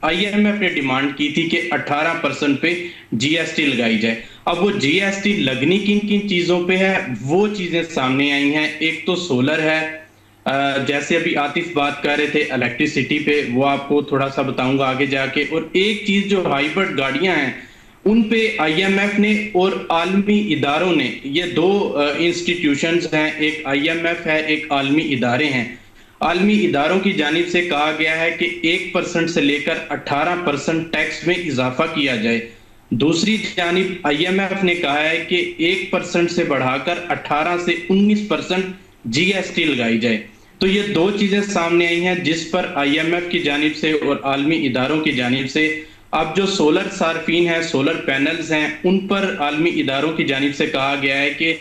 IMF ने demand की थी कि 18% पे जीएसटी लगाई जाए। अब वो जीएसटी लगनी किन किन चीजों पे है, वो चीजें सामने आई हैं। एक तो सोलर है, जैसे अभी आतिफ बात कर रहे थे इलेक्ट्रिसिटी पे, वो आपको थोड़ा सा बताऊंगा आगे जाके। और एक चीज जो हाइब्रिड गाड़ियां हैं, उन पे आईएमएफ ने और आलमी इदारों ने, ये दो इंस्टीट्यूशंस हैं, एक आईएमएफ है, एक आलमी इदारे हैं। आलमी इदारों की जानिब से कहा गया है कि 1% से लेकर 18% टैक्स में इजाफा किया जाए। दूसरी जानिब आईएमएफ ने कहा है कि 1% से बढ़ाकर 18 से 19% जीएसटी लगाई जाए। तो ये दो चीजें सामने आई हैं जिस पर आईएमएफ की जानिब से और आलमी इदारों की जानिब से, अब जो सोलर सार्फिन है, सोलर पैनल्स हैं, उन पर आलमी इदारों की जानिब से कहा गया है कि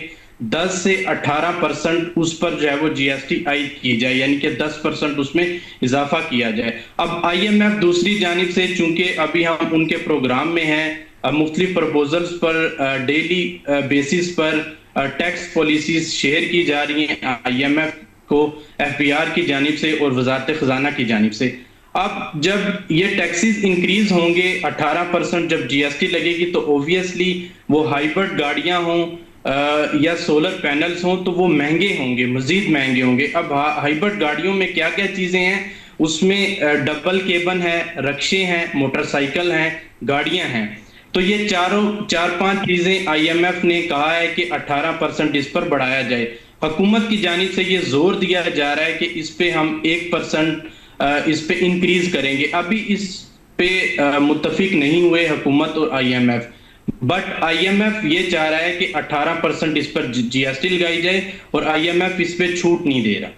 10 से 18% उस पर जो है वो जीएसटी आयद की जाए, यानी कि 10% उसमें इजाफा किया जाए। अब आईएमएफ दूसरी जानिब से, चूंकि अभी हम उनके प्रोग्राम में हैं, मुख्तलिफ प्रपोजल्स पर डेली बेसिस पर टैक्स पॉलिसीज शेयर की जा रही हैं आईएमएफ को एफबीआर की जानिब से और वजारत खजाना की जानिब से। अब जब ये टैक्सेस इंक्रीज होंगे, 18% जब जीएसटी लगेगी, तो ऑब्वियसली वो हाइब्रिड गाड़ियां हों या सोलर पैनल्स हों, तो वो महंगे होंगे, मजीद महंगे होंगे। अब हाइब्रिड गाड़ियों में क्या क्या चीजें हैं, उसमें डबल केबन है, रक्शे हैं, मोटरसाइकिल हैं, गाड़ियां हैं। तो ये चार पांच चीजें आईएमएफ ने कहा है कि 18% इस पर बढ़ाया जाए। हुकूमत की जानिब से ये जोर दिया जा रहा है कि इस पे हम 1% इस पे इंक्रीज करेंगे। अभी इस पे मुत्तफिक नहीं हुए हुकूमत और आईएमएफ, बट आईएमएफ ये चाह रहा है कि 18% इस पर जीएसटी लगाई जाए और आईएमएफ इस पे छूट नहीं दे रहा।